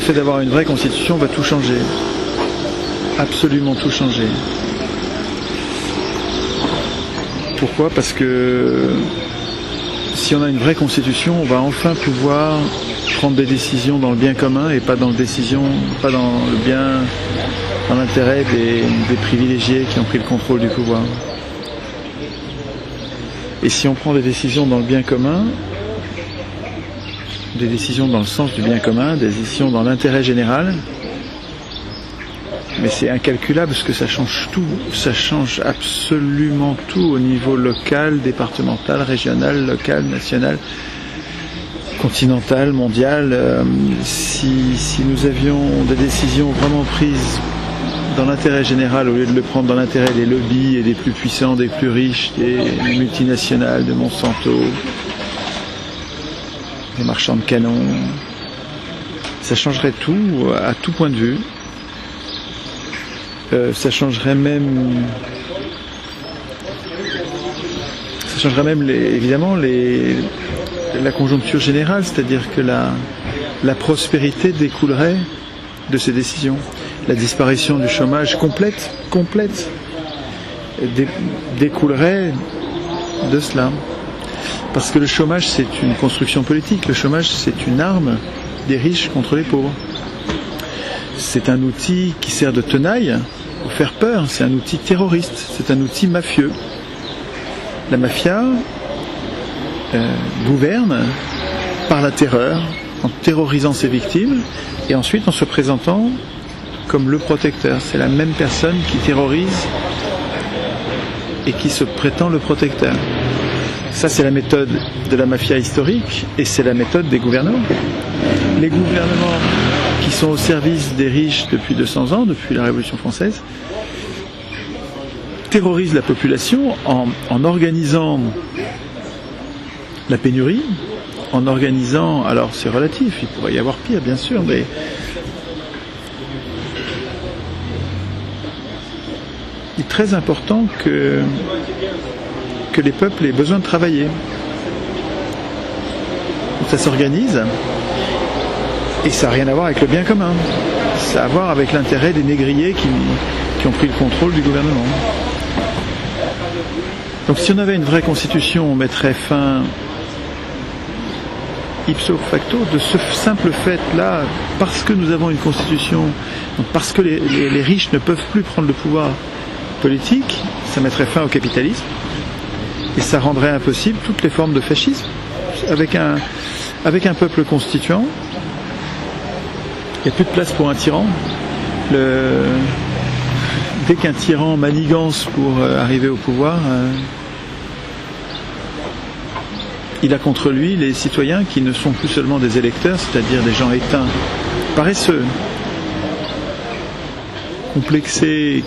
fait d'avoir une vraie constitution va tout changer. Absolument tout changer. Pourquoi ? Parce que si on a une vraie constitution, on va enfin pouvoir prendre des décisions dans le bien commun et pas dans le bien, dans l'intérêt des privilégiés qui ont pris le contrôle du pouvoir. Et si on prend des décisions dans le bien commun, des décisions dans le sens du bien commun, des décisions dans l'intérêt général, mais c'est incalculable parce que ça change tout, ça change absolument tout au niveau local, départemental, régional, local, national, continental, mondial. Si nous avions des décisions vraiment prises dans l'intérêt général au lieu de le prendre dans l'intérêt des lobbies et des plus puissants, des plus riches, des multinationales, de Monsanto, des marchands de canons, ça changerait tout à tout point de vue. Ça changerait même évidemment la conjoncture générale, c'est-à-dire que la prospérité découlerait de ces décisions. La disparition du chômage complète découlerait de cela. Parce que le chômage, c'est une construction politique. Le chômage, c'est une arme des riches contre les pauvres. C'est un outil qui sert de tenaille pour faire peur. C'est un outil terroriste. C'est un outil mafieux. La mafia gouverne par la terreur, en terrorisant ses victimes, et ensuite en se présentant comme le protecteur. C'est la même personne qui terrorise et qui se prétend le protecteur. Ça, c'est la méthode de la mafia historique et c'est la méthode des gouvernements. Les gouvernements qui sont au service des riches depuis 200 ans, depuis la Révolution française, terrorisent la population en organisant la pénurie, en organisant, alors c'est relatif, il pourrait y avoir pire bien sûr, mais il est très important que les peuples aient besoin de travailler. Ça s'organise et ça n'a rien à voir avec le bien commun. Ça a à voir avec l'intérêt des négriers qui ont pris le contrôle du gouvernement. Donc si on avait une vraie constitution, on mettrait fin ipso facto de ce simple fait-là, parce que nous avons une constitution, donc parce que les riches ne peuvent plus prendre le pouvoir politique, ça mettrait fin au capitalisme et ça rendrait impossible toutes les formes de fascisme. Avec un peuple constituant, il n'y a plus de place pour un tyran. Dès qu'un tyran manigance pour arriver au pouvoir, il a contre lui les citoyens qui ne sont plus seulement des électeurs, c'est-à-dire des gens éteints, paresseux, complexés,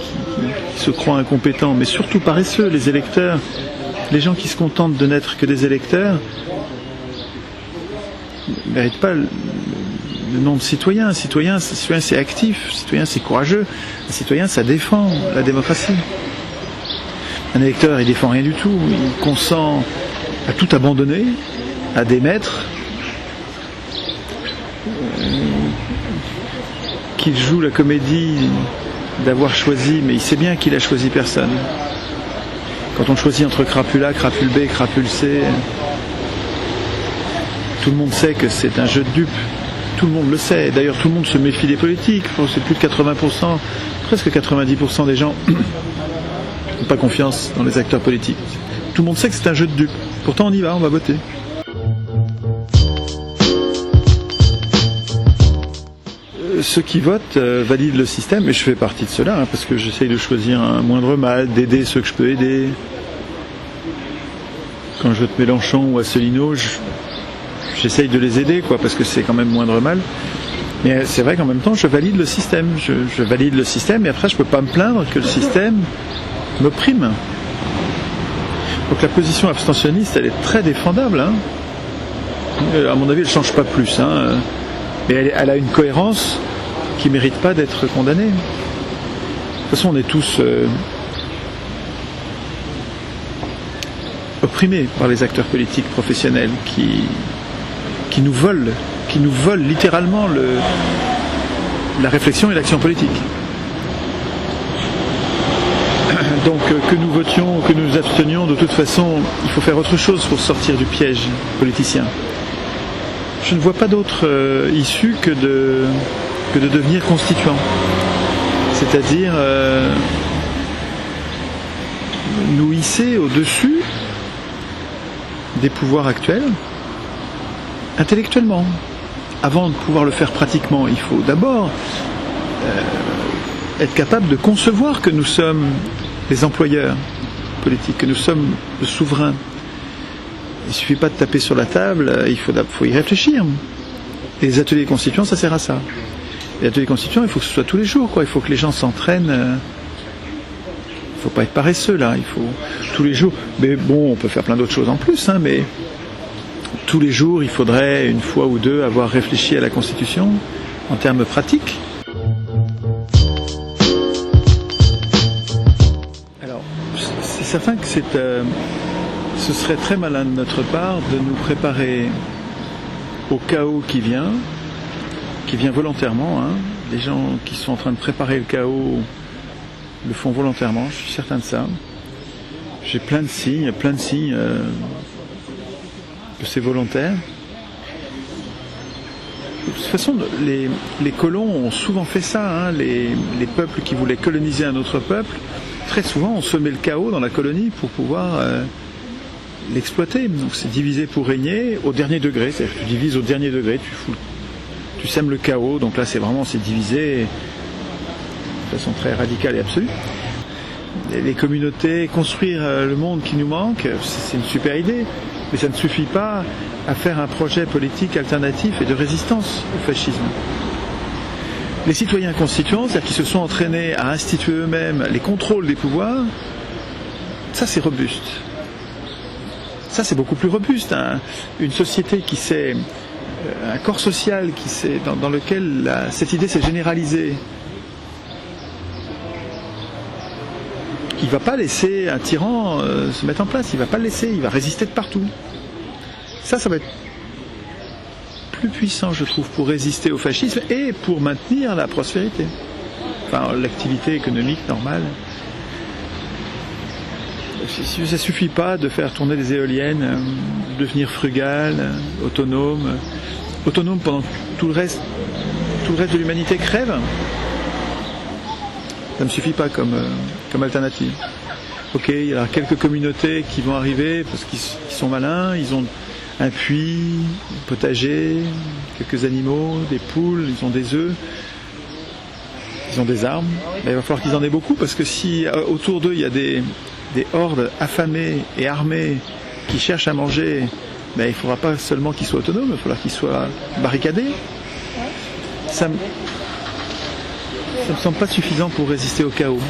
qui se croient incompétents, mais surtout paresseux, les électeurs. Les gens qui se contentent de n'être que des électeurs ne méritent pas le nom de citoyen. Un citoyen, c'est actif, un citoyen, c'est courageux, un citoyen, ça défend la démocratie. Un électeur, il défend rien du tout, il consent à tout abandonner, à démettre, qu'il joue la comédie d'avoir choisi, mais il sait bien qu'il a choisi personne. Quand on choisit entre crapule A, crapule B, crapule C, tout le monde sait que c'est un jeu de dupes. Tout le monde le sait. D'ailleurs, tout le monde se méfie des politiques. C'est plus de 80%, presque 90% des gens n'ont pas confiance dans les acteurs politiques. Tout le monde sait que c'est un jeu de dupes. Pourtant, on y va, on va voter. Ceux qui votent valident le système, et je fais partie de cela, parce que j'essaye de choisir un moindre mal, d'aider ceux que je peux aider. Quand je vote Mélenchon ou Asselineau, j'essaye de les aider, parce que c'est quand même moindre mal. Mais c'est vrai qu'en même temps, je valide le système. Je valide le système, et après, je ne peux pas me plaindre que le système m'opprime. Donc la position abstentionniste, elle est très défendable. À mon avis, elle ne change pas plus. Mais elle a une cohérence qui ne mérite pas d'être condamnée. De toute façon, on est tous opprimés par les acteurs politiques professionnels qui nous volent littéralement la réflexion et l'action politique. Donc que nous votions, que nous nous abstenions, de toute façon, il faut faire autre chose pour sortir du piège politicien. Je ne vois pas d'autre issue que de devenir constituant. C'est-à-dire nous hisser au-dessus des pouvoirs actuels intellectuellement. Avant de pouvoir le faire pratiquement, il faut d'abord être capable de concevoir que nous sommes les employeurs politiques, que nous sommes le souverain. Il ne suffit pas de taper sur la table, il faut y réfléchir. Et les ateliers constituants, ça sert à ça. Les ateliers constituants, il faut que ce soit tous les jours, quoi. Il faut que les gens s'entraînent. Il ne faut pas être paresseux, là. Il faut tous les jours. Mais bon, on peut faire plein d'autres choses en plus, hein, mais tous les jours, il faudrait, une fois ou deux, avoir réfléchi à la Constitution en termes pratiques. Alors, c'est certain que ce serait très malin de notre part de nous préparer au chaos qui vient volontairement. Hein. Les gens qui sont en train de préparer le chaos le font volontairement, je suis certain de ça. J'ai plein de signes que c'est volontaire. De toute façon, les colons ont souvent fait ça. Hein. Les peuples qui voulaient coloniser un autre peuple, très souvent on semait le chaos dans la colonie pour pouvoir l'exploiter. Donc c'est diviser pour régner au dernier degré. C'est-à-dire que tu divises au dernier degré, tu sèmes le chaos. Donc là c'est divisé de façon très radicale et absolue. Les communautés, construire le monde qui nous manque, c'est une super idée. Mais ça ne suffit pas à faire un projet politique alternatif et de résistance au fascisme. Les citoyens constituants, c'est-à-dire qui se sont entraînés à instituer eux-mêmes les contrôles des pouvoirs, ça c'est robuste. Ça c'est beaucoup plus robuste. Hein. Une société qui s'est... un corps social qui s'est, dans lequel cette idée s'est généralisée, il ne va pas laisser un tyran se mettre en place, il ne va pas le laisser, il va résister de partout. Ça va être plus puissant, je trouve, pour résister au fascisme et pour maintenir la prospérité. Enfin, l'activité économique normale. Ça ne suffit pas de faire tourner des éoliennes, de devenir frugal, autonome pendant que tout le reste de l'humanité crève. Ça ne suffit pas comme alternative. Ok, il y a quelques communautés qui vont arriver parce qu'ils sont malins, ils ont un puits, un potager, quelques animaux, des poules, ils ont des œufs, ils ont des armes. Mais il va falloir qu'ils en aient beaucoup parce que si autour d'eux il y a des hordes affamées et armées qui cherchent à manger, il ne faudra pas seulement qu'ils soient autonomes, il va falloir qu'ils soient barricadés. Ça me semble pas suffisant pour résister au chaos.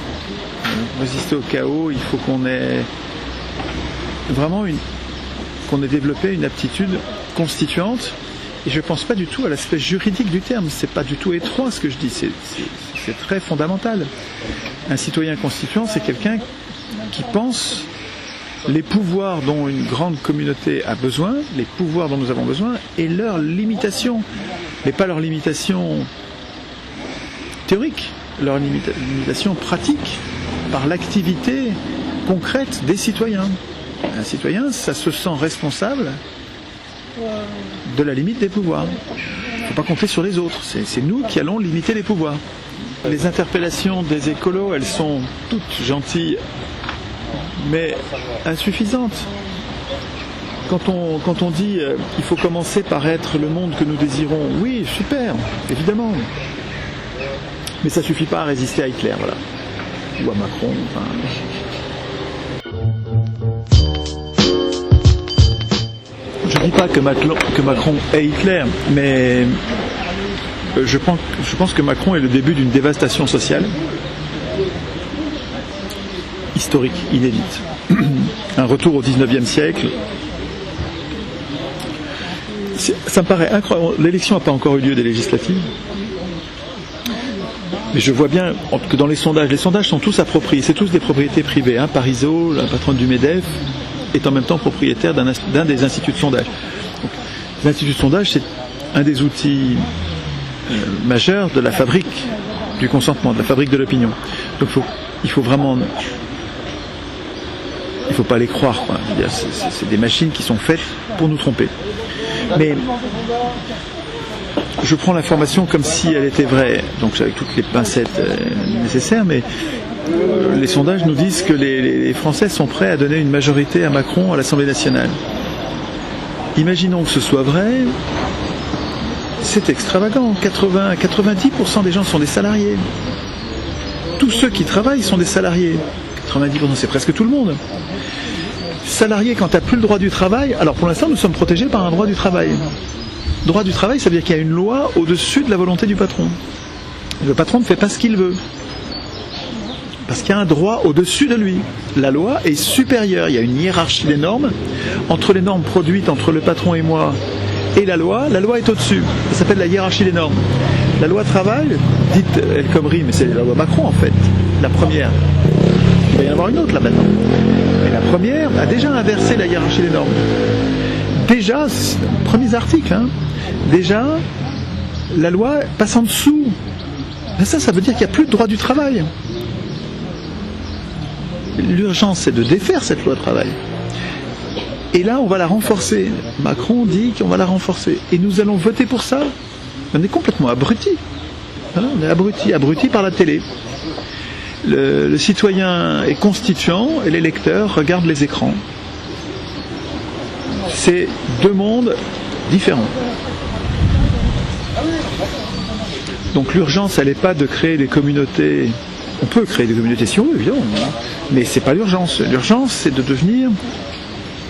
Résister au chaos, il faut qu'on ait développé une aptitude constituante. Et je ne pense pas du tout à l'aspect juridique du terme. C'est pas du tout étroit ce que je dis. C'est très fondamental. Un citoyen constituant, c'est quelqu'un qui pense les pouvoirs dont une grande communauté a besoin, les pouvoirs dont nous avons besoin, et leurs limitations, mais pas leurs limitations théoriques, leurs limitations pratiques, par l'activité concrète des citoyens. Un citoyen, ça se sent responsable de la limite des pouvoirs. Il ne faut pas compter sur les autres, c'est nous qui allons limiter les pouvoirs. Les interpellations des écolos, elles sont toutes gentilles, mais insuffisantes. Quand on dit il faut commencer par être le monde que nous désirons, oui, super, évidemment. Mais ça ne suffit pas à résister à Hitler, voilà. Ou à Macron, enfin... Je ne dis pas que Macron est Hitler, mais je pense que Macron est le début d'une dévastation sociale historique, inédite. Un retour au 19e siècle. Ça me paraît incroyable. L'élection n'a pas encore eu lieu des législatives. Mais je vois bien que dans les sondages sont tous appropriés, c'est tous des propriétés privées. Hein. Parisot, la patronne du MEDEF, est en même temps propriétaire d'un des instituts de sondage. Donc, les instituts de sondage, c'est un des outils majeur de la fabrique du consentement, de la fabrique de l'opinion. Donc il faut vraiment... Il ne faut pas les croire, quoi. C'est des machines qui sont faites pour nous tromper. Mais je prends l'information comme si elle était vraie, donc avec toutes les pincettes nécessaires, mais les sondages nous disent que les Français sont prêts à donner une majorité à Macron à l'Assemblée nationale. Imaginons que ce soit vrai, c'est extravagant. 90% des gens sont des salariés. Tous ceux qui travaillent sont des salariés. 90%, c'est presque tout le monde. Salarié, quand tu n'as plus le droit du travail, alors pour l'instant nous sommes protégés par un droit du travail. Droit du travail, ça veut dire qu'il y a une loi au-dessus de la volonté du patron. Le patron ne fait pas ce qu'il veut. Parce qu'il y a un droit au-dessus de lui. La loi est supérieure. Il y a une hiérarchie des normes. Entre les normes produites entre le patron et moi et la loi est au-dessus. Ça s'appelle la hiérarchie des normes. La loi travail, dite El Khomri, mais c'est la loi Macron en fait, la première. Il va y en avoir une autre là maintenant. Mais la première a déjà inversé la hiérarchie des normes. Déjà, premiers articles, déjà, la loi passe en dessous. Mais ça veut dire qu'il n'y a plus de droit du travail. L'urgence, c'est de défaire cette loi travail. Et là, on va la renforcer. Macron dit qu'on va la renforcer. Et nous allons voter pour ça. On est complètement abrutis. On est abrutis par la télé. Le citoyen est constituant et les lecteurs regardent les écrans. C'est deux mondes différents. Donc l'urgence, elle n'est pas de créer des communautés. On peut créer des communautés si on veut, évidemment, mais c'est pas l'urgence. L'urgence, c'est de devenir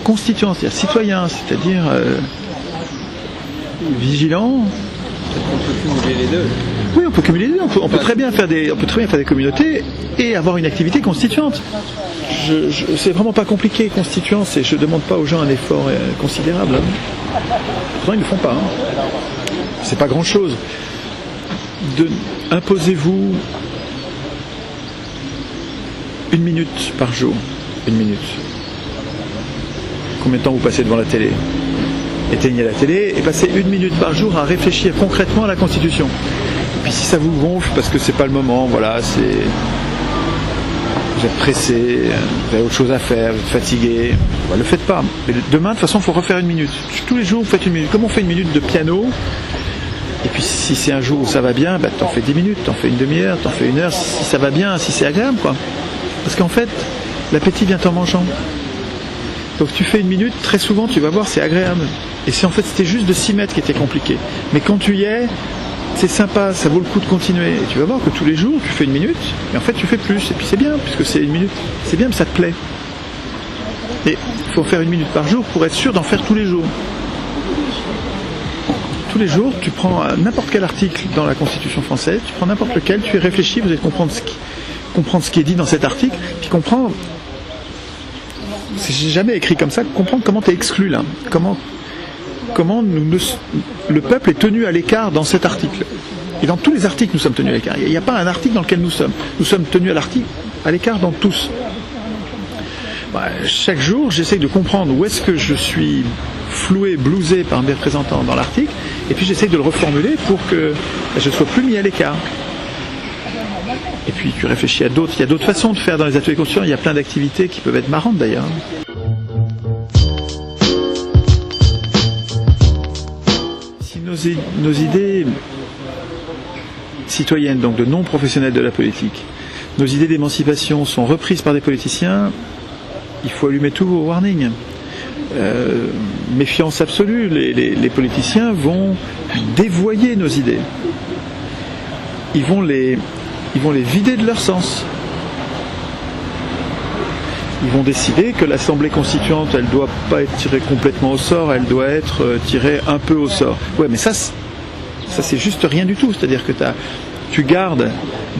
constituant, c'est-à-dire citoyen, c'est-à-dire vigilant. On peut cumuler les deux. Oui, on peut cumuler les deux. On peut très bien faire des communautés et avoir une activité constituante. C'est vraiment pas compliqué, constituant. Je demande pas aux gens un effort considérable. Pourtant, ils ne le font pas. C'est pas grand-chose. Imposez-vous 1 minute par jour. 1 minute. Combien de temps vous passez devant la télé? Éteignez la télé et passez 1 minute par jour à réfléchir concrètement à la Constitution. Et puis si ça vous gonfle parce que c'est pas le moment, voilà, vous êtes pressé, vous avez autre chose à faire, vous êtes fatigué, ne le faites pas. Mais demain, de toute façon, il faut refaire 1 minute. Tous les jours, vous faites 1 minute. Comme on fait 1 minute de piano, et puis si c'est un jour où ça va bien, t'en fais 10 minutes, t'en fais une demi-heure, t'en fais 1 heure, si ça va bien, si c'est agréable, quoi. Parce qu'en fait, l'appétit vient en mangeant. Donc tu fais 1 minute, très souvent tu vas voir, c'est agréable. Et si en fait c'était juste de s'y mettre qui était compliqué. Mais quand tu y es, c'est sympa, ça vaut le coup de continuer. Et tu vas voir que tous les jours tu fais 1 minute, et en fait tu fais plus. Et puis c'est bien, puisque c'est 1 minute. C'est bien, mais ça te plaît. Et il faut faire 1 minute par jour pour être sûr d'en faire tous les jours. Tous les jours, tu prends n'importe quel article dans la Constitution française, tu prends n'importe lequel, tu y réfléchis, vous allez comprendre ce qui est dit dans cet article, puis comprendre, c'est jamais écrit comme ça, comprendre comment tu es exclu là, comment le peuple est tenu à l'écart dans cet article. Et dans tous les articles, nous sommes tenus à l'écart. Il n'y a pas un article dans lequel nous sommes. Nous sommes tenus à l'écart dans tous. Chaque jour, j'essaye de comprendre où est-ce que je suis floué, blousé par mes représentants dans l'article, et puis j'essaye de le reformuler pour que je ne sois plus mis à l'écart. Et puis tu réfléchis à d'autres. Il y a d'autres façons de faire dans les ateliers constituants. Il y a plein d'activités qui peuvent être marrantes d'ailleurs. Si nos idées citoyennes, donc de non-professionnels de la politique, nos idées d'émancipation sont reprises par des politiciens, il faut allumer tous vos warnings. Méfiance absolue. Les politiciens vont dévoyer nos idées. Ils vont les vider de leur sens. Ils vont décider que l'Assemblée constituante, elle ne doit pas être tirée complètement au sort, elle doit être tirée un peu au sort. Ouais, mais ça c'est juste rien du tout. C'est-à-dire que tu gardes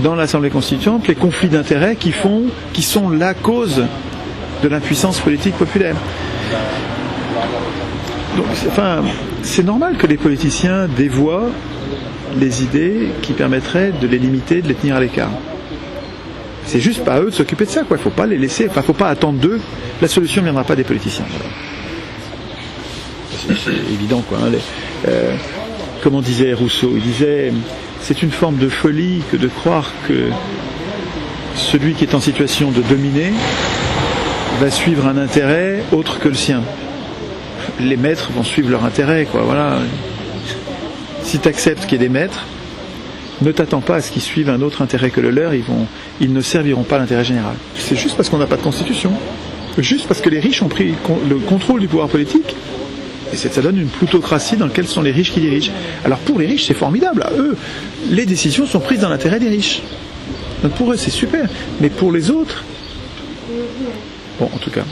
dans l'Assemblée constituante les conflits d'intérêts qui sont la cause de l'impuissance politique populaire. Donc, c'est normal que les politiciens dévoient les idées qui permettraient de les limiter, de les tenir à l'écart. C'est juste pas à eux de s'occuper de ça, quoi. Il faut pas les laisser, faut pas attendre d'eux. La solution ne viendra pas des politiciens. C'est évident, quoi. comment disait Rousseau, il disait c'est une forme de folie que de croire que celui qui est en situation de dominer va suivre un intérêt autre que le sien. Les maîtres vont suivre leur intérêt, quoi. Voilà. Si tu acceptes qu'il y ait des maîtres, ne t'attends pas à ce qu'ils suivent un autre intérêt que le leur, ils ne serviront pas l'intérêt général. C'est juste parce qu'on n'a pas de constitution, juste parce que les riches ont pris le contrôle du pouvoir politique, et ça donne une plutocratie dans laquelle sont les riches qui dirigent. Alors pour les riches, c'est formidable. À eux, les décisions sont prises dans l'intérêt des riches. Donc pour eux, c'est super. Mais pour les autres, bon, en tout cas.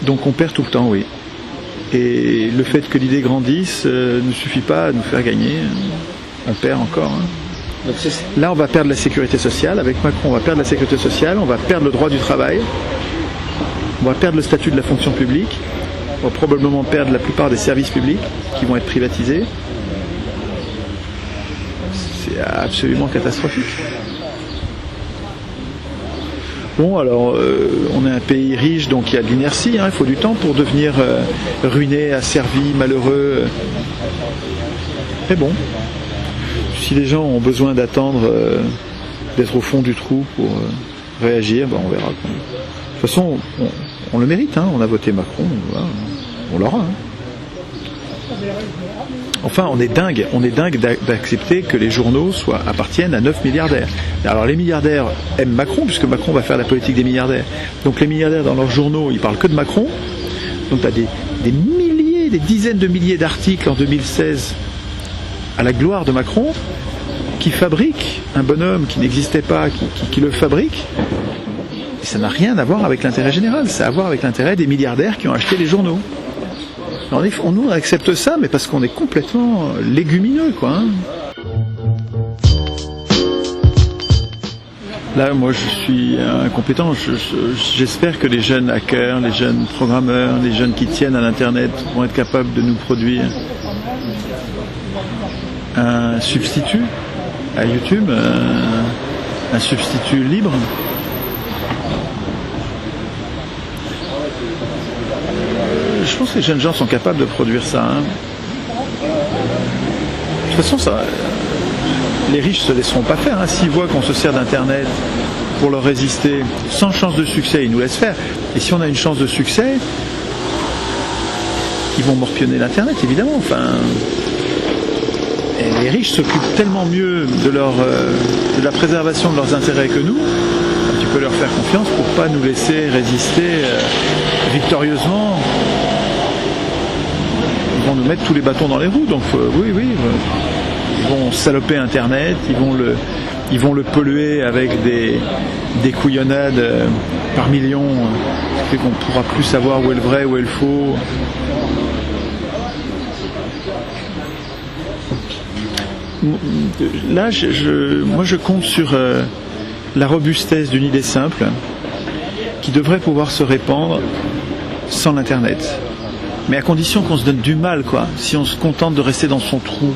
Donc on perd tout le temps, oui. Et le fait que l'idée grandisse ne suffit pas à nous faire gagner. On perd encore. Hein. Là, on va perdre la sécurité sociale. Avec Macron, on va perdre la sécurité sociale. On va perdre le droit du travail. On va perdre le statut de la fonction publique. On va probablement perdre la plupart des services publics qui vont être privatisés. C'est absolument catastrophique. Bon, alors, on est un pays riche, donc il y a de l'inertie, hein, il faut du temps pour devenir ruiné, asservi, malheureux. Mais bon, si les gens ont besoin d'attendre d'être au fond du trou pour réagir, ben on verra. De toute façon, on le mérite, hein, on a voté Macron, voilà, on l'aura. Hein. Enfin, on est dingue d'accepter que les journaux appartiennent à 9 milliardaires. Alors les milliardaires aiment Macron, puisque Macron va faire la politique des milliardaires. Donc les milliardaires, dans leurs journaux, ils parlent que de Macron. Donc tu as des milliers, des dizaines de milliers d'articles en 2016 à la gloire de Macron, qui fabrique un bonhomme qui n'existait pas, qui le fabrique. Et ça n'a rien à voir avec l'intérêt général, ça a à voir avec l'intérêt des milliardaires qui ont acheté les journaux. Alors, nous on accepte ça, mais parce qu'on est complètement légumineux, quoi. Hein. Là, moi, je suis incompétent. J'espère que les jeunes hackers, les jeunes programmeurs, les jeunes qui tiennent à l'Internet vont être capables de nous produire un substitut à YouTube, un substitut libre. Je pense que les jeunes gens sont capables de produire ça. Hein. De toute façon, les riches ne se laisseront pas faire. Hein. S'ils voient qu'on se sert d'Internet pour leur résister, sans chance de succès, ils nous laissent faire. Et si on a une chance de succès, ils vont morpionner l'Internet, évidemment. Enfin, et les riches s'occupent tellement mieux de la préservation de leurs intérêts que nous. Tu peux leur faire confiance pour ne pas nous laisser résister victorieusement. Ils vont nous mettre tous les bâtons dans les roues, donc oui, ils vont saloper Internet, ils vont le polluer avec des couillonnades par millions, ce qui fait qu'on ne pourra plus savoir où est le vrai, où est le faux. Là, moi je compte sur la robustesse d'une idée simple qui devrait pouvoir se répandre sans l'Internet. Mais à condition qu'on se donne du mal, quoi. Si on se contente de rester dans son trou,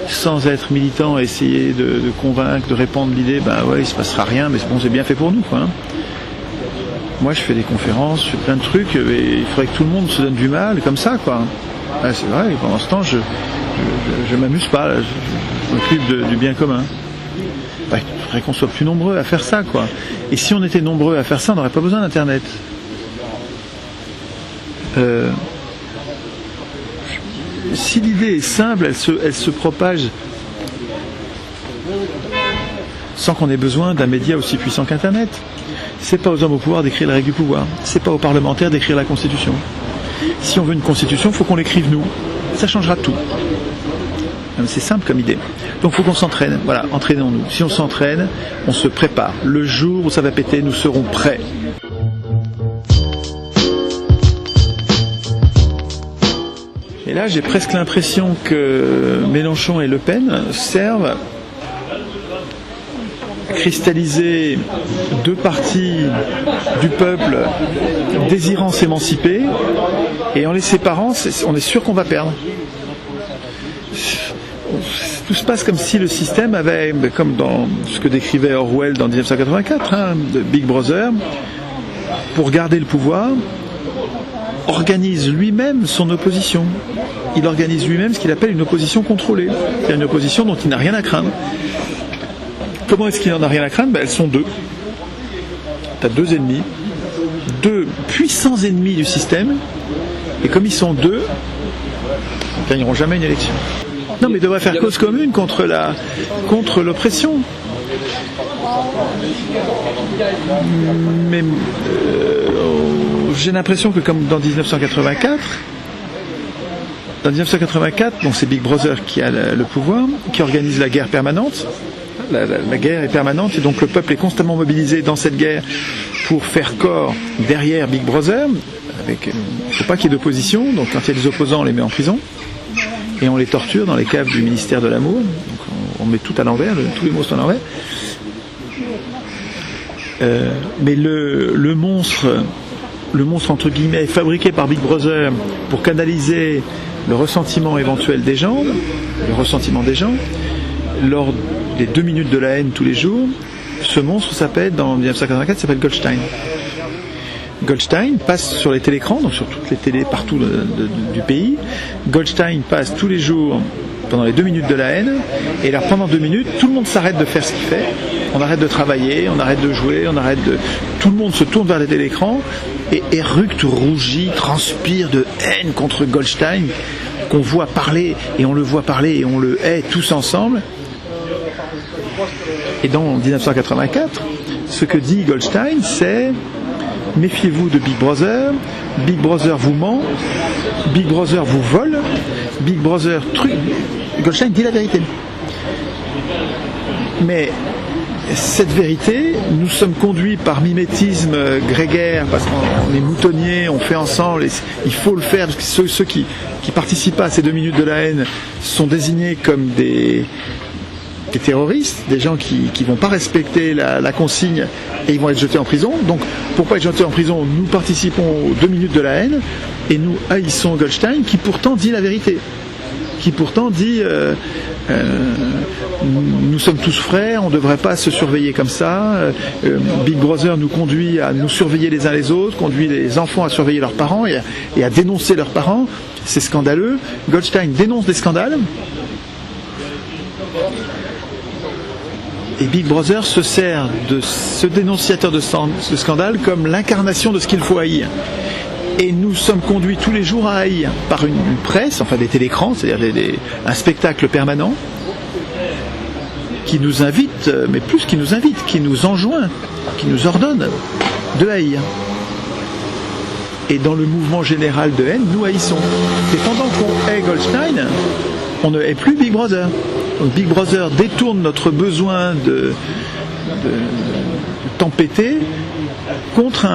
sans être militant, essayer de convaincre, de répandre l'idée, ben ouais, il se passera rien, mais bon, c'est bien fait pour nous, quoi. Hein. Moi, je fais des conférences, je fais plein de trucs, et il faudrait que tout le monde se donne du mal, comme ça, quoi. Ouais, c'est vrai, et pendant ce temps, je m'amuse pas, je m'occupe du bien commun. Ben, il faudrait qu'on soit plus nombreux à faire ça, quoi. Et si on était nombreux à faire ça, on n'aurait pas besoin d'Internet. Si l'idée est simple, elle se propage sans qu'on ait besoin d'un média aussi puissant qu'Internet. C'est pas aux hommes au pouvoir d'écrire les règles du pouvoir. C'est pas aux parlementaires d'écrire la Constitution. Si on veut une Constitution, il faut qu'on l'écrive nous. Ça changera tout. C'est simple comme idée. Donc il faut qu'on s'entraîne. Voilà, entraînons-nous. Si on s'entraîne, on se prépare. Le jour où ça va péter, nous serons prêts. Et là, j'ai presque l'impression que Mélenchon et Le Pen servent à cristalliser deux parties du peuple désirant s'émanciper, et en les séparant, on est sûr qu'on va perdre. Tout se passe comme si le système avait, comme dans ce que décrivait Orwell dans 1984, de Big Brother, pour garder le pouvoir, organise lui-même son opposition. il organise lui-même ce qu'il appelle une opposition contrôlée. C'est-à-dire une opposition dont il n'a rien à craindre. Comment est-ce qu'il n'en a rien à craindre? Elles sont deux. Tu as deux ennemis, deux puissants ennemis du système, et comme ils sont deux, ils ne gagneront jamais une élection. Non, mais ils devraient faire cause commune contre l'oppression. Mais j'ai l'impression que comme dans 1984, donc c'est Big Brother qui a le pouvoir, qui organise la guerre permanente. La guerre est permanente et donc le peuple est constamment mobilisé dans cette guerre pour faire corps derrière Big Brother. Il ne faut pas qu'il y ait d'opposition, donc quand il y a des opposants, on les met en prison et on les torture dans les caves du ministère de l'amour. Donc on met tout à l'envers, tous les mots sont à l'envers. Mais le monstre entre guillemets fabriqué par Big Brother pour canaliser le ressentiment éventuel des gens, lors des 2 minutes de la haine tous les jours, ce monstre s'appelle, dans 1984, s'appelle Goldstein. Goldstein passe sur les télécrans, donc sur toutes les télés partout du pays. Goldstein passe tous les jours pendant les 2 minutes de la haine, et là pendant 2 minutes, tout le monde s'arrête de faire ce qu'il fait. On arrête de travailler, on arrête de jouer, tout le monde se tourne vers les télécrans et éructe, rougit, transpire de haine contre Goldstein, qu'on voit parler, et on le voit parler, et on le hait tous ensemble. Et dans 1984, ce que dit Goldstein, c'est « Méfiez-vous de Big Brother vous ment, Big Brother vous vole, Big Brother truc. » Goldstein dit la vérité. Mais cette vérité, nous sommes conduits par mimétisme grégaire, parce qu'on est moutonniers, on fait ensemble, et il faut le faire, parce que ceux qui participent à ces 2 minutes de la haine sont désignés comme des terroristes, des gens qui vont pas respecter la consigne et ils vont être jetés en prison. Donc pour pas être jetés en prison, nous participons aux 2 minutes de la haine et nous haïssons Goldstein qui pourtant dit la vérité, qui pourtant dit nous sommes tous frères, on ne devrait pas se surveiller comme ça, Big Brother nous conduit à nous surveiller les uns les autres, conduit les enfants à surveiller leurs parents et à dénoncer leurs parents, c'est scandaleux. Goldstein dénonce des scandales et Big Brother se sert de ce dénonciateur de scandale comme l'incarnation de ce qu'il faut haïr. Et nous sommes conduits tous les jours à haïr par une presse, enfin des télécrans, c'est-à-dire un spectacle permanent qui nous invite, mais plus qui nous invite, qui nous enjoint, qui nous ordonne de haïr. Et dans le mouvement général de haine, nous haïssons. Et pendant qu'on hait Goldstein, on ne hait plus Big Brother. Donc Big Brother détourne notre besoin de tempêter contre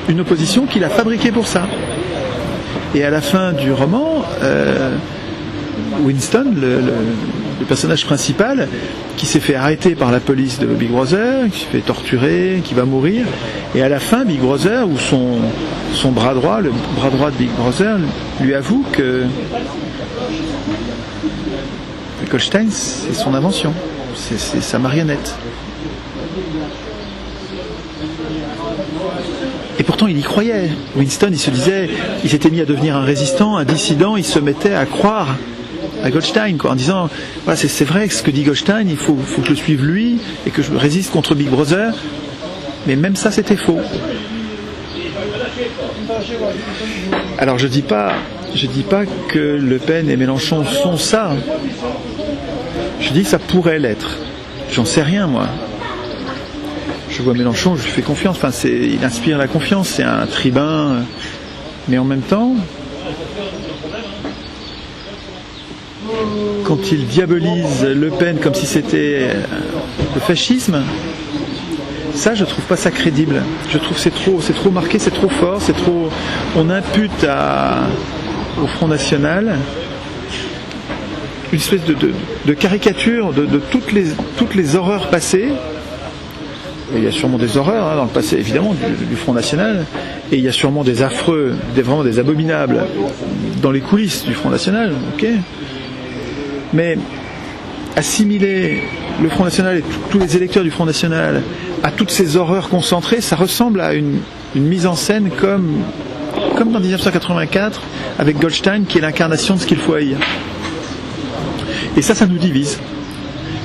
une opposition qu'il a fabriquée pour ça. Et à la fin du roman, Winston, le personnage principal, qui s'est fait arrêter par la police de Big Brother, qui s'est fait torturer, qui va mourir, et à la fin, Big Brother, ou son bras droit, le bras droit de Big Brother, lui avoue que Goldstein, c'est son invention, c'est sa marionnette. Et pourtant, il y croyait. Winston, il se disait, il s'était mis à devenir un résistant, un dissident, il se mettait à croire à Goldstein, quoi, en disant, voilà, c'est vrai ce que dit Goldstein, il faut que je suive lui et que je résiste contre Big Brother. Mais même ça, c'était faux. Alors, je dis pas que Le Pen et Mélenchon sont ça. Je dis que ça pourrait l'être. J'en sais rien, moi. Je vois Mélenchon, je lui fais confiance. Enfin, il inspire la confiance. C'est un tribun. Mais en même temps, quand il diabolise Le Pen comme si c'était le fascisme, ça, je trouve pas ça crédible. Je trouve que c'est trop marqué, c'est trop fort, c'est trop. On impute au Front National une espèce de caricature de toutes les horreurs passées. Et il y a sûrement des horreurs dans le passé, évidemment, du Front National, et il y a sûrement des affreux, vraiment des abominables dans les coulisses du Front National, ok. Mais assimiler le Front National et tous les électeurs du Front National à toutes ces horreurs concentrées, ça ressemble à une mise en scène comme comme dans 1984, avec Goldstein, qui est l'incarnation de ce qu'il faut haïr. Et ça nous divise.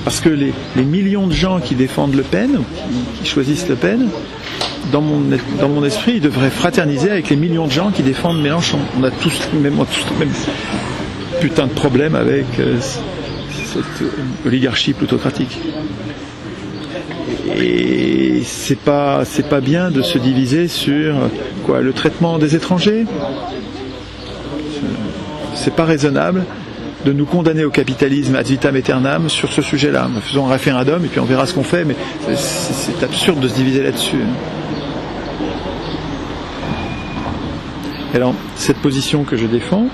Parce que les millions de gens qui défendent Le Pen, ou qui choisissent Le Pen, dans mon esprit, ils devraient fraterniser avec les millions de gens qui défendent Mélenchon. On a tous le même putain de problème avec cette oligarchie plutocratique. Et c'est pas bien de se diviser sur le traitement des étrangers. C'est pas raisonnable de nous condamner au capitalisme ad vitam aeternam sur ce sujet-là. Faisons un référendum et puis on verra ce qu'on fait, mais c'est absurde de se diviser là-dessus. Alors, cette position que je défends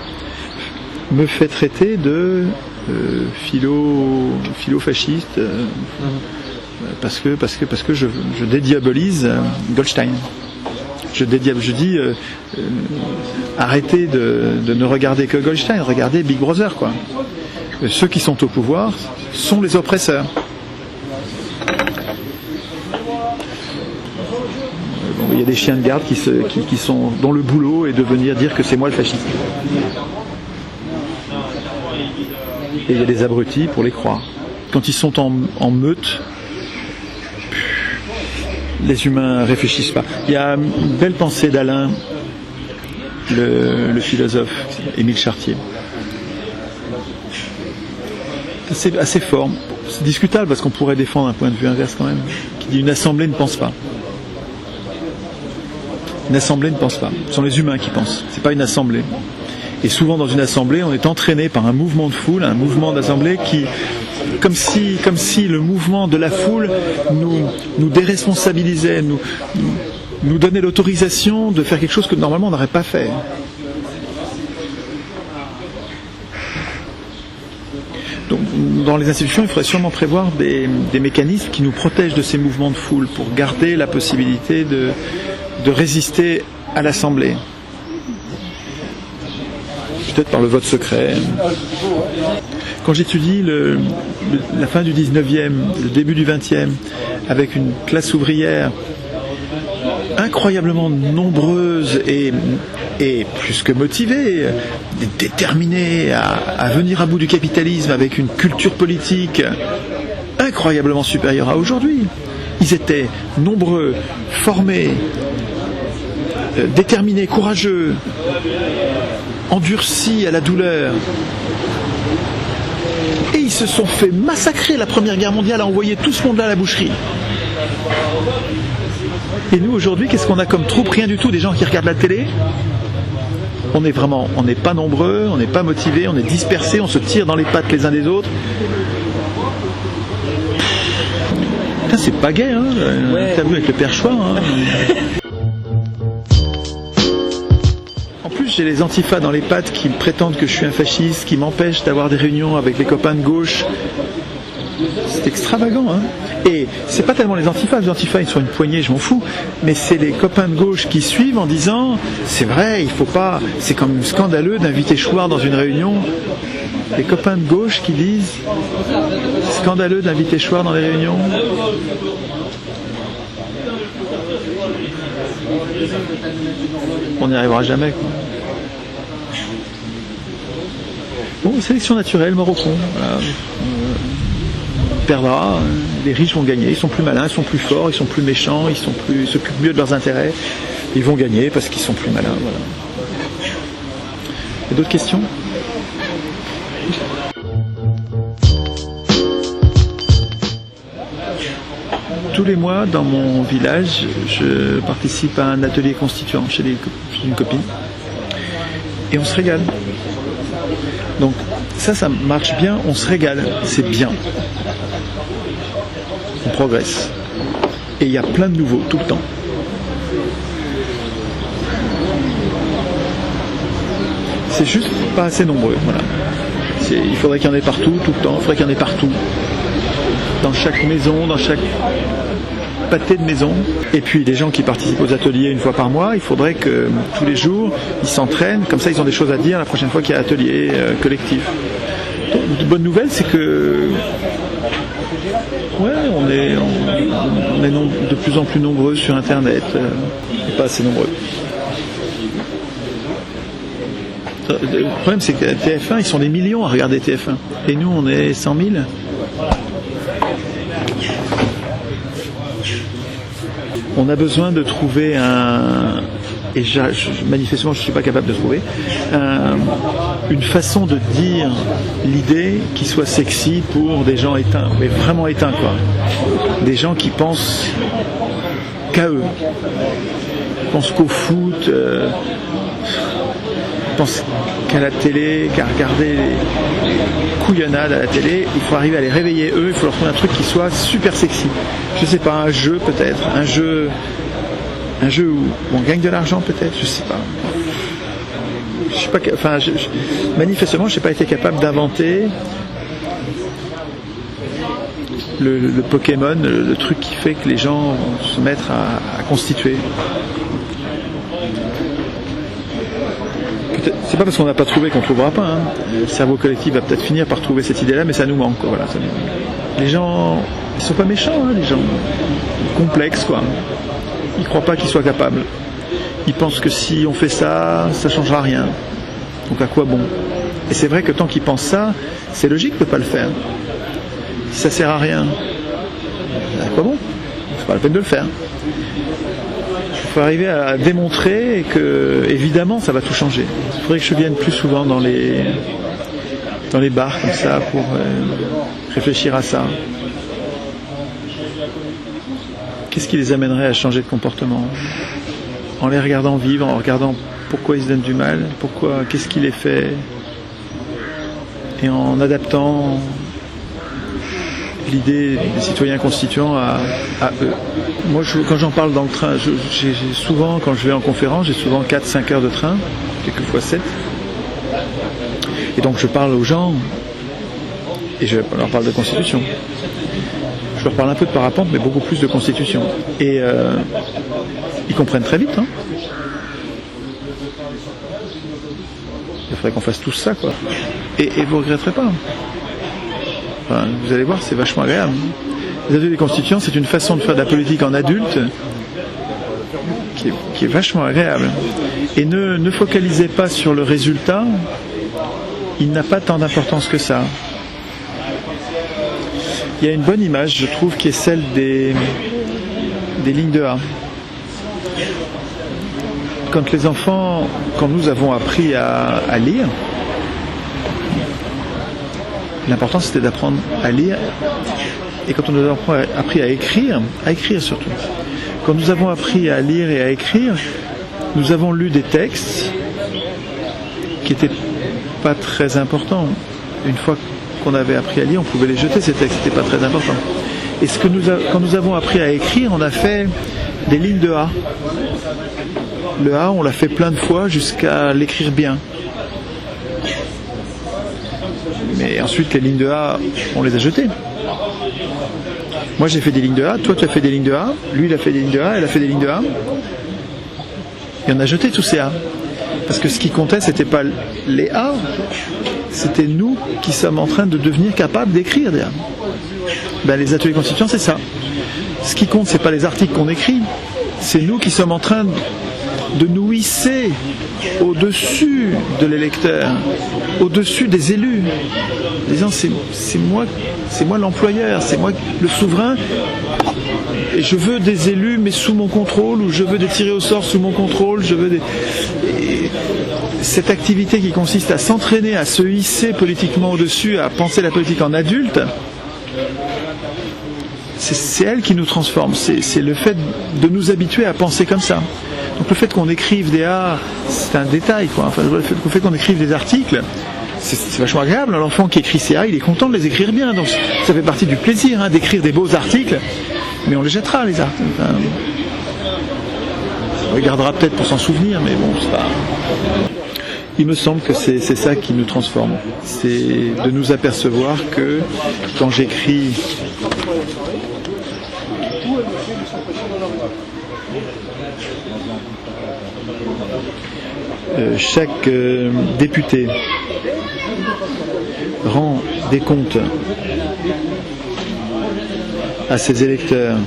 me fait traiter de philo-fasciste parce que je dédiabolise Goldstein. Je dis arrêtez de ne regarder que Goldstein, regardez Big Brother, quoi. Ceux qui sont au pouvoir sont les oppresseurs. Il y a des chiens de garde dont le boulot est de venir dire que c'est moi le fasciste. Et il y a des abrutis pour les croire. Quand ils sont en meute, les humains ne réfléchissent pas. Il y a une belle pensée d'Alain, le philosophe, Émile Chartier. C'est assez fort. C'est discutable parce qu'on pourrait défendre un point de vue inverse quand même, qui dit une assemblée ne pense pas. Une assemblée ne pense pas. Ce sont les humains qui pensent. C'est pas une assemblée. Et souvent dans une assemblée, on est entraîné par un mouvement de foule, un mouvement d'assemblée qui, comme si le mouvement de la foule nous déresponsabilisait, nous donnait l'autorisation de faire quelque chose que normalement on n'aurait pas fait. Donc, dans les institutions, il faudrait sûrement prévoir des mécanismes qui nous protègent de ces mouvements de foule pour garder la possibilité de résister à l'Assemblée. Peut-être par le vote secret. Quand j'étudie la fin du 19e, le début du 20e, avec une classe ouvrière incroyablement nombreuse et plus que motivée, déterminée à venir à bout du capitalisme avec une culture politique incroyablement supérieure à aujourd'hui. Ils étaient nombreux, formés, déterminés, courageux, endurcis à la douleur. Et ils se sont fait massacrer. La Première Guerre mondiale a envoyé tout ce monde-là à la boucherie. Et nous, aujourd'hui, qu'est-ce qu'on a comme troupe? Rien du tout, des gens qui regardent la télé. On n'est pas nombreux, on n'est pas motivés, on est dispersés, on se tire dans les pattes les uns des autres. Putain, c'est pas gai, hein, l'interview avec le père Chouard, hein. En plus, j'ai les antifas dans les pattes qui prétendent que je suis un fasciste, qui m'empêchent d'avoir des réunions avec les copains de gauche. C'est extravagant, hein. Et c'est pas tellement les antifas ils sont une poignée, je m'en fous, mais c'est les copains de gauche qui suivent en disant c'est vrai, il faut pas, c'est quand même scandaleux d'inviter Chouard dans une réunion. Les copains de gauche qui disent scandaleux d'inviter Chouard dans les réunions. On n'y arrivera jamais, quoi. Bon, sélection naturelle, Morocco. Voilà. Perdra, les riches vont gagner, ils sont plus malins, ils sont plus forts, ils sont plus méchants, ils s'occupent mieux de leurs intérêts, ils vont gagner parce qu'ils sont plus malins. Voilà. Il y a d'autres questions ? Tous les mois, dans mon village, je participe à un atelier constituant chez une copine et on se régale. Donc ça marche bien, on se régale, c'est bien. On progresse. Et il y a plein de nouveaux, tout le temps. C'est juste pas assez nombreux, voilà. Il faudrait qu'il y en ait partout, tout le temps, il faudrait qu'il y en ait partout. Dans chaque maison, dans chaque pâté de maison. Et puis les gens qui participent aux ateliers une fois par mois, il faudrait que tous les jours, ils s'entraînent, comme ça ils ont des choses à dire la prochaine fois qu'il y a atelier collectif. Donc, une bonne nouvelle, c'est que on est de plus en plus nombreux sur Internet, et pas assez nombreux. Le problème, c'est que TF1, ils sont des millions à regarder TF1. Et nous, on est 100 000. On a besoin de trouver et manifestement je ne suis pas capable de trouver, une façon de dire l'idée qui soit sexy pour des gens éteints, mais vraiment éteints quoi. Des gens qui pensent qu'à eux, pensent qu'au foot, pensent qu'à la télé, qu'à regarder les couillonnades à la télé. Il faut arriver à les réveiller eux, il faut leur trouver un truc qui soit super sexy. Je sais pas, un jeu peut-être, un jeu où on gagne de l'argent peut-être, je sais pas. Je sais pas, enfin, manifestement, je n'ai pas été capable d'inventer le Pokémon, le truc qui fait que les gens vont se mettre à constituer. C'est pas parce qu'on n'a pas trouvé qu'on trouvera pas. Hein. Le cerveau collectif va peut-être finir par trouver cette idée-là, mais ça nous manque. Quoi. Voilà, ça nous manque. Les gens, ils sont pas méchants, hein, les gens complexes, quoi. Ils croient pas qu'ils soient capables. Ils pensent que si on fait ça, ça changera rien. Donc à quoi bon? Et c'est vrai que tant qu'ils pensent ça, c'est logique de pas le faire. Si ça sert à rien, à quoi bon? C'est pas la peine de le faire. Il faut arriver à démontrer que, évidemment, ça va tout changer. Il faudrait que je vienne plus souvent dans les bars comme ça pour réfléchir à ça. Qu'est-ce qui les amènerait à changer de comportement? En les regardant vivre, en regardant pourquoi ils se donnent du mal, qu'est-ce qui les fait, et en adaptant l'idée des citoyens constituants à eux. Moi, quand j'en parle dans le train, j'ai souvent, quand je vais en conférence, j'ai souvent 4-5 heures de train, quelquefois 7. Et donc je parle aux gens, et je leur parle de Constitution. Je leur parle un peu de parapente, mais beaucoup plus de Constitution. Et ils comprennent très vite. Hein. Il faudrait qu'on fasse tout ça, quoi. Et vous ne regretterez pas. Enfin, vous allez voir, c'est vachement agréable. Les ateliers constituants, c'est une façon de faire de la politique en adulte qui est vachement agréable. Et ne focalisez pas sur le résultat, il n'a pas tant d'importance que ça. Il y a une bonne image, je trouve, qui est celle des lignes de A. Quand nous avons appris à lire, l'important c'était d'apprendre à lire, et quand on nous a appris à écrire surtout. Quand nous avons appris à lire et à écrire, nous avons lu des textes qui n'étaient pas très importants. Une fois qu'on avait appris à lire, on pouvait les jeter, ces textes, c'était pas très important. Et quand nous avons appris à écrire, on a fait des lignes de A. Le A, on l'a fait plein de fois jusqu'à l'écrire bien. Mais ensuite, les lignes de A, on les a jetées. Moi, j'ai fait des lignes de A, toi, tu as fait des lignes de A, lui, il a fait des lignes de A, elle a fait des lignes de A. Et on a jeté tous ces A. Parce que ce qui comptait, c'était pas les A, c'était nous qui sommes en train de devenir capables d'écrire des A. Ben, les ateliers constituants, c'est ça. Ce qui compte, c'est pas les articles qu'on écrit, c'est nous qui sommes en train de nous hisser au-dessus de l'électeur, au-dessus des élus, disant c'est moi l'employeur, c'est moi le souverain, et je veux des élus mais sous mon contrôle, ou je veux des tirés au sort sous mon contrôle, et cette activité qui consiste à s'entraîner, à se hisser politiquement au-dessus, à penser la politique en adulte, c'est elle qui nous transforme, c'est le fait de nous habituer à penser comme ça. Donc le fait qu'on écrive des A, c'est un détail, quoi. Enfin, le fait qu'on écrive des articles, c'est vachement agréable. L'enfant qui écrit ses A, il est content de les écrire bien. Donc ça fait partie du plaisir, hein, d'écrire des beaux articles, mais on les jettera, les articles. Enfin, on les gardera peut-être pour s'en souvenir, mais bon, c'est pas... Il me semble que c'est ça qui nous transforme. C'est de nous apercevoir que quand j'écris chaque député rend des comptes à ses électeurs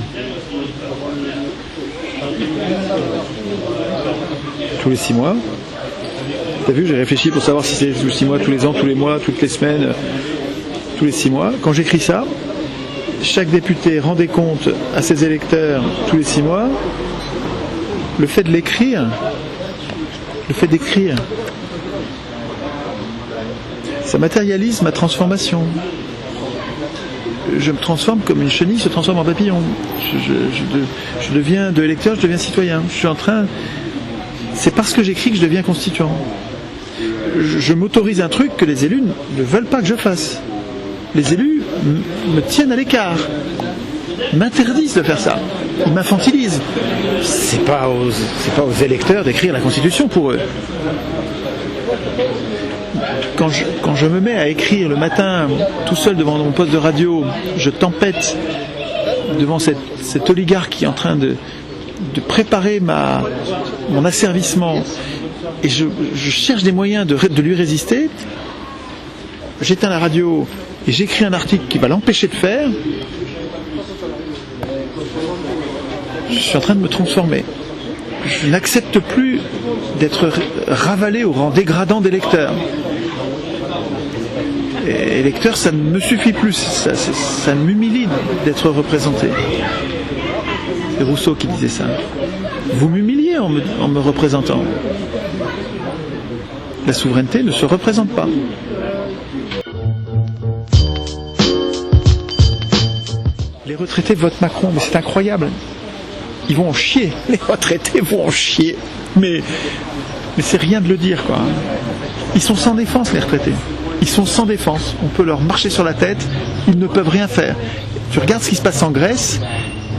tous les 6 mois, T'as vu, j'ai réfléchi pour savoir si c'est tous 6 mois, tous les ans, tous les mois, toutes les semaines, tous les 6 mois. Quand j'écris ça, chaque député rendait compte à ses électeurs tous les 6 mois. Le fait d'écrire, ça matérialise ma transformation. Je me transforme comme une chenille se transforme en papillon. Je deviens de électeur, je deviens citoyen. C'est parce que j'écris que je deviens constituant. Je m'autorise un truc que les élus ne veulent pas que je fasse. Les élus me tiennent à l'écart, m'interdisent de faire ça. Ils m'infantilisent. C'est pas aux électeurs d'écrire la Constitution pour eux. Quand je me mets à écrire le matin, tout seul devant mon poste de radio, je tempête devant cet oligarque qui est en train de préparer mon asservissement, et je cherche des moyens de lui résister, j'éteins la radio et j'écris un article qui va l'empêcher de faire, je suis en train de me transformer. Je n'accepte plus d'être ravalé au rang dégradant des lecteurs. Et lecteur, ça ne me suffit plus, ça m'humilie d'être représenté. C'est Rousseau qui disait ça. Vous m'humiliez en me représentant. La souveraineté ne se représente pas. Les retraités votent Macron, mais c'est incroyable. Ils vont en chier. Les retraités vont en chier. Mais c'est rien de le dire, quoi. Ils sont sans défense, les retraités. Ils sont sans défense. On peut leur marcher sur la tête. Ils ne peuvent rien faire. Tu regardes ce qui se passe en Grèce.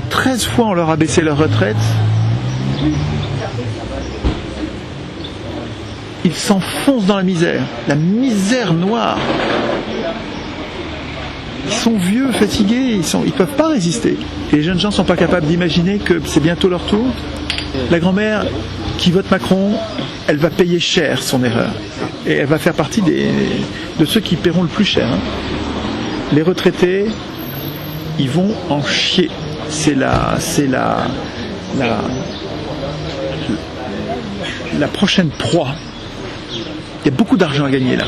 13 fois on leur a baissé leur retraite. Ils s'enfoncent dans la misère noire. Ils sont vieux, fatigués, ils peuvent pas résister. Et les jeunes gens sont pas capables d'imaginer que c'est bientôt leur tour. La grand-mère qui vote Macron, elle va payer cher son erreur. Et elle va faire partie de ceux qui paieront le plus cher. Les retraités, ils vont en chier. C'est la prochaine proie. Il y a beaucoup d'argent à gagner là.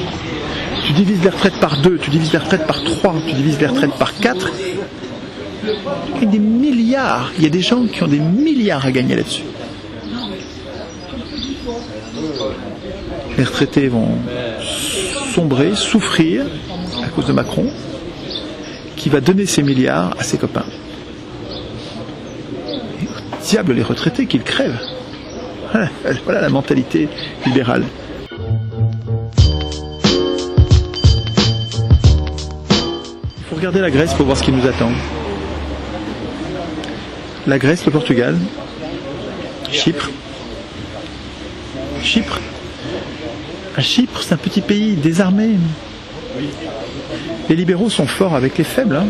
Tu divises les retraites par 2, tu divises les retraites par 3, tu divises les retraites par 4. Il y a des milliards. Il y a des gens qui ont des milliards à gagner là-dessus. Les retraités vont sombrer, souffrir à cause de Macron, qui va donner ses milliards à ses copains. Et au diable les retraités qu'ils crèvent. Voilà la mentalité libérale. Il faut regarder la Grèce pour voir ce qui nous attend. La Grèce, le Portugal, Chypre. Chypre, c'est un petit pays désarmé. Les libéraux sont forts avec les faibles.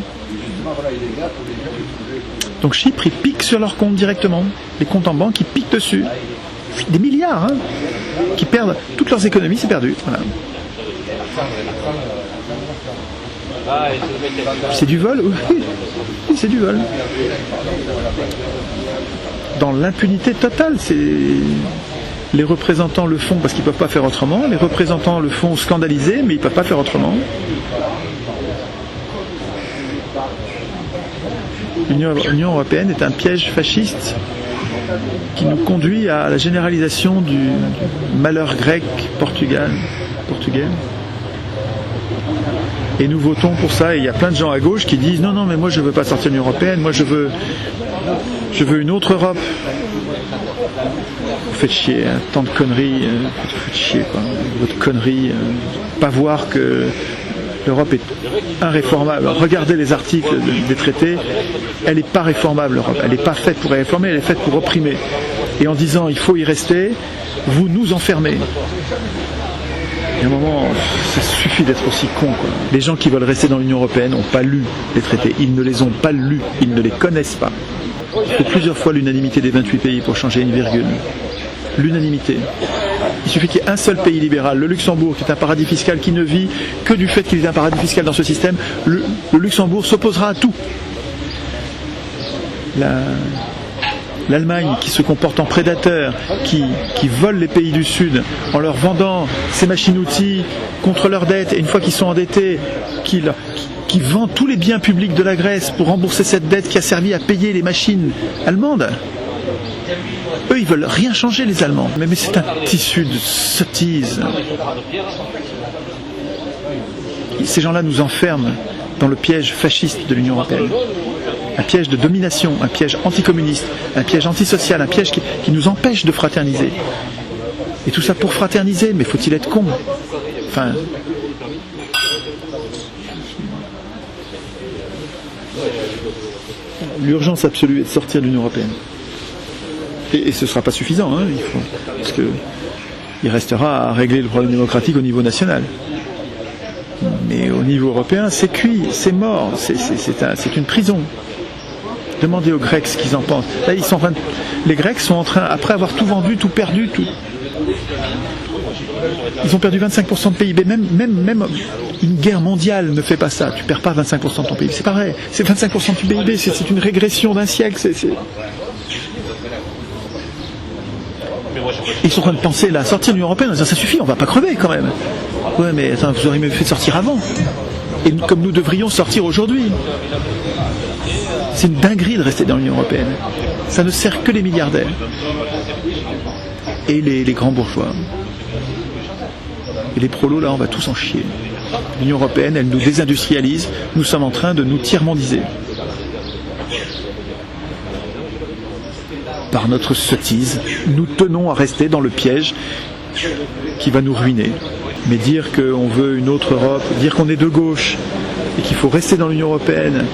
Donc Chypre, ils piquent sur leurs comptes directement. Les comptes en banque, ils piquent dessus. Des milliards, qui perdent toutes leurs économies, c'est perdu. Voilà. C'est du vol, oui, c'est du vol. Dans l'impunité totale, les représentants le font parce qu'ils ne peuvent pas faire autrement. Les représentants le font scandaliser, mais ils ne peuvent pas faire autrement. L'Union européenne est un piège fasciste qui nous conduit à la généralisation du malheur grec portugais. Et nous votons pour ça. Et il y a plein de gens à gauche qui disent non, mais moi je ne veux pas sortir de l'Union européenne, moi je veux une autre Europe. Vous faites chier, tant de conneries, vous faites chier, quoi. Votre connerie, pas voir que l'Europe est irréformable. Regardez les articles des traités, elle n'est pas réformable, l'Europe. Elle n'est pas faite pour réformer, elle est faite pour opprimer. Et en disant il faut y rester, vous nous enfermez. Et à un moment, ça suffit d'être aussi con, quoi. Les gens qui veulent rester dans l'Union européenne n'ont pas lu les traités, ils ne les ont pas lus, ils ne les connaissent pas. Il faut plusieurs fois l'unanimité des 28 pays pour changer une virgule. L'unanimité. Il suffit qu'il y ait un seul pays libéral, le Luxembourg, qui est un paradis fiscal qui ne vit que du fait qu'il est un paradis fiscal dans ce système. Le Luxembourg s'opposera à tout. l'Allemagne qui se comporte en prédateur, qui vole les pays du Sud en leur vendant ses machines-outils contre leurs dettes, et une fois qu'ils sont endettés, qui vend tous les biens publics de la Grèce pour rembourser cette dette qui a servi à payer les machines allemandes. Eux, ils veulent rien changer, les Allemands. Mais c'est un tissu de sottises. Ces gens-là nous enferment dans le piège fasciste de l'Union européenne. Un piège de domination, un piège anticommuniste, un piège antisocial, un piège qui nous empêche de fraterniser. Et tout ça pour fraterniser, mais faut-il être con? Enfin... L'urgence absolue est de sortir de l'Union européenne. Et ce ne sera pas suffisant, hein, parce qu'il restera à régler le problème démocratique au niveau national. Mais au niveau européen, c'est cuit, c'est mort, c'est une prison. Demandez aux Grecs ce qu'ils en pensent. Là, les Grecs sont en train, après avoir tout vendu, tout perdu, ils ont perdu 25% de PIB. Même une guerre mondiale ne fait pas ça. Tu ne perds pas 25% de ton PIB. C'est pas vrai. C'est 25% du PIB. C'est une régression d'un siècle. Ils sont en train de penser là, sortir de l'Union européenne en disant ça suffit, on va pas crever quand même. Ouais, mais attends, vous auriez mieux fait de sortir avant. Et comme nous devrions sortir aujourd'hui. C'est une dinguerie de rester dans l'Union européenne. Ça ne sert que les milliardaires. Et les grands bourgeois. Et les prolos, là, on va tous en chier. L'Union européenne, elle nous désindustrialise. Nous sommes en train de nous tiers-mondiser. Par notre sottise, nous tenons à rester dans le piège qui va nous ruiner. Mais dire qu'on veut une autre Europe, dire qu'on est de gauche et qu'il faut rester dans l'Union européenne,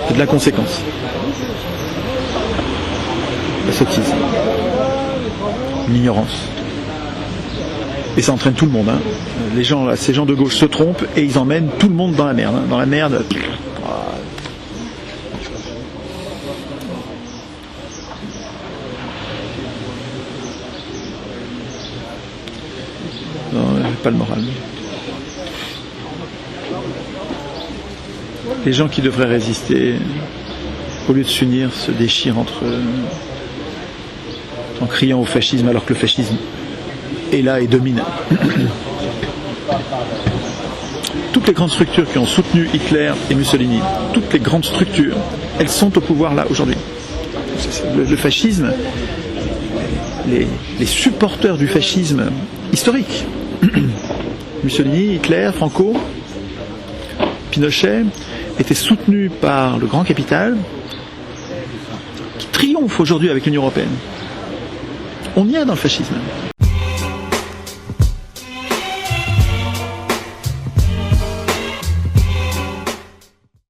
c'est de la conséquence. La sottise. L'ignorance. Et ça entraîne tout le monde. Hein. Ces gens de gauche se trompent et ils emmènent tout le monde dans la merde. Hein. Dans la merde. Non, pas le moral. Les gens qui devraient résister, au lieu de s'unir, se déchirent entre eux, en criant au fascisme alors que le fascisme est là et domine. Toutes les grandes structures qui ont soutenu Hitler et Mussolini, toutes les grandes structures, elles sont au pouvoir là aujourd'hui. Le fascisme, les supporters du fascisme historique, Mussolini, Hitler, Franco, Pinochet, étaient soutenus par le grand capital qui triomphe aujourd'hui avec l'Union européenne. On y est dans le fascisme.